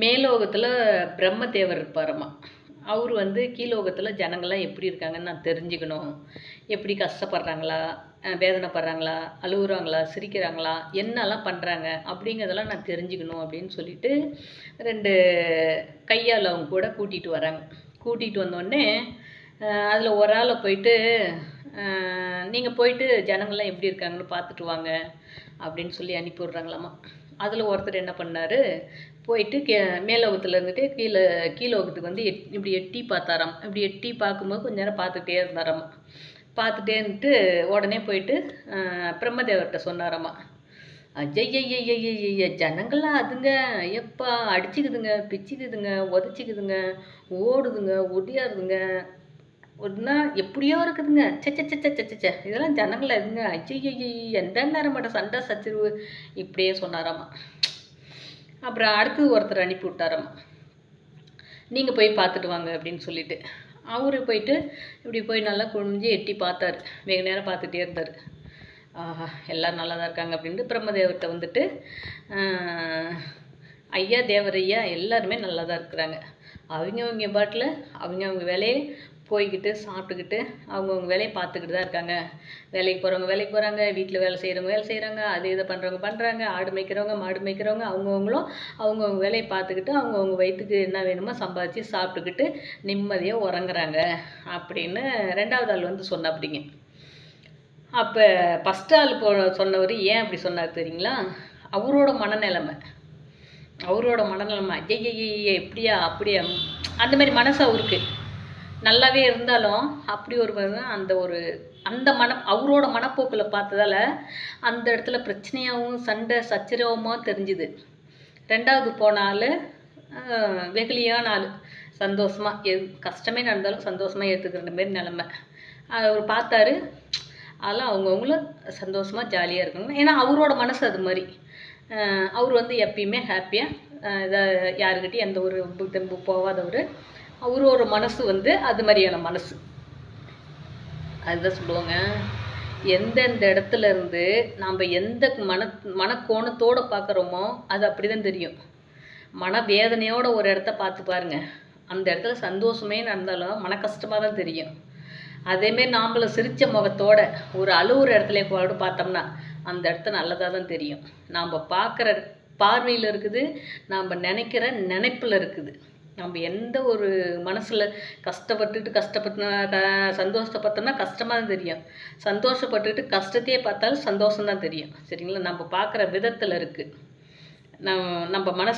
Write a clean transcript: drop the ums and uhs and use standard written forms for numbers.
மேலோகத்தில் பிரம்மதேவர் இருப்பாரம்மா. அவர் வந்து கீழோகத்தில் ஜனங்கள்லாம் எப்படி இருக்காங்கன்னு நான் தெரிஞ்சுக்கணும். எப்படி கஷ்டப்படுறாங்களா, வேதனைப்படுறாங்களா, அழுகுறாங்களா, சிரிக்கிறாங்களா, என்னெல்லாம் பண்ணுறாங்க அப்படிங்கிறதெல்லாம் நான் தெரிஞ்சுக்கணும் அப்படின்னு சொல்லிட்டு 2 கையால் அவங்க கூட கூட்டிகிட்டு வராங்க. கூட்டிகிட்டு வந்தோடனே அதில் ஒரு ஆளை போயிட்டு நீங்கள் போயிட்டு ஜனங்கள்லாம் எப்படி இருக்காங்கன்னு பார்த்துட்டு வாங்க அப்படின்னு சொல்லி அனுப்பி விட்றாங்களாம்மா. அதில் ஒருத்தர் என்ன பண்ணார், போயிட்டு மேலோகத்தில் இருந்துட்டு கீழோகத்துக்கு வந்து இப்படி எட்டி பார்த்தாராம். இப்படி எட்டி பார்க்கும்போது கொஞ்ச நேரம் பார்த்துட்டே இருந்தாராம்மா. பார்த்துட்டே இருந்துட்டு உடனே போயிட்டு பிரம்மதேவர்கிட்ட சொன்னாராம்மா, ஐயய்யய்யய்யய்ய ஜனங்கள்லாம் அதுங்க எப்பா அடிச்சுக்குதுங்க, பிச்சுக்குதுங்க, உதச்சிக்குதுங்க, ஓடுதுங்க, ஒடியாருதுங்க, ஒன்றா எப்படியோ இருக்குதுங்க, சச்ச இதெல்லாம் ஜனங்கள் எதுங்க, ஐயய்யய்ய எந்த நேரம் மட்டும் சண்டை சச்சரவு இப்படியே சொன்னாராம்மா. அப்புறம் அடுத்து ஒருத்தர் அனுப்பி விட்டாராம்மா, நீங்கள் போய் பார்த்துட்டு வாங்க அப்படின்னு சொல்லிட்டு. அவரு போயிட்டு இப்படி போய் நல்லா குனிஞ்சு எட்டி பார்த்தாரு. வெகு நேரம் பார்த்துட்டே இருந்தார். ஆஹா எல்லோரும் நல்லா தான் இருக்காங்க அப்படின்ட்டு பிரம்மதேவர்கிட்ட வந்துட்டு, ஐயா தேவரையா எல்லாருமே நல்லா தான் இருக்கிறாங்க. அவங்க பாட்டில் அவங்க வேலையை போய்கிட்டு சாப்பிட்டுக்கிட்டு அவங்கவுங்க வேலையை பார்த்துக்கிட்டு தான் இருக்காங்க. வேலைக்கு போகிறவங்க வேலைக்கு போகிறாங்க, வீட்டில் வேலை செய்கிறவங்க வேலை செய்கிறாங்க, அது இதை பண்ணுறவங்க பண்ணுறாங்க, ஆடு மேய்க்கிறவங்க மாடு மேய்க்கிறவங்க அவங்கவுங்களும் அவங்கவுங்க வேலையை பார்த்துக்கிட்டு அவங்கவுங்க வயிற்றுக்கு என்ன வேணுமோ சம்பாதிச்சு சாப்பிட்டுக்கிட்டு நிம்மதியாக உறங்குறாங்க அப்படின்னு 2வது ஆள் வந்து சொன்னாப்பிடிங்க. அப்போ ஃபஸ்ட் ஆள் சொன்னவர் ஏன் அப்படி சொன்னார் தெரியுங்களா? அவரோட மனநிலைமை ஐயய்ய எப்படியா அப்படியா அந்த மாதிரி மனசு அவருக்கு நல்லாவே இருந்தாலும் அப்படி அந்த அவரோட மனப்போக்கில் பார்த்ததால அந்த இடத்துல பிரச்சனையாகவும் சண்டை சச்சரவமாக தெரிஞ்சுது. 2வது போன ஆள் வெகுளியான ஆள், சந்தோஷமாக கஷ்டமே நடந்தாலும் சந்தோஷமாக ஏற்றுக்கிற மாரி நிலமை. அவர் பார்த்தாரு, அதெல்லாம் அவங்கவுங்களும் சந்தோஷமாக ஜாலியாக இருக்காங்க. ஏன்னா அவரோட மனசு அது மாதிரி. அவர் வந்து எப்பயுமே ஹாப்பியாக யாருக்கிட்டையும் எந்த ஒரு தெம்பு போகாதவர். அவரோட மனசு வந்து அது மாதிரியான மனசு. அதுதான் சொல்லுவாங்க, எந்தெந்த இடத்துல இருந்து நாம் எந்த மனக்கோணத்தோடு பார்க்குறோமோ அது அப்படி தான் தெரியும். மனவேதனையோட ஒரு இடத்த பார்த்து பாருங்கள், அந்த இடத்துல சந்தோஷமே நடந்தாலும் மன கஷ்டமாக தான் தெரியும். அதேமாரி நாம்பளை சிரித்த முகத்தோட ஒரு அழுவுற இடத்துல கூட பார்த்தோம்னா அந்த இடத்த நல்லதாக தான் தெரியும். நாம் பார்க்குற பார்வையில் இருக்குது, நாம் நினைக்கிற நினைப்பில் இருக்குது. நம்ம எந்த ஒரு மனசில் சந்தோஷப்பட்டோம்னா கஷ்டமாக தான் தெரியும். சந்தோஷப்பட்டுட்டு கஷ்டத்தையே பார்த்தாலும் சந்தோஷம்தான் தெரியும். சரிங்களா? நம்ம பார்க்குற விதத்தில் இருக்குது. நம்ம மனசு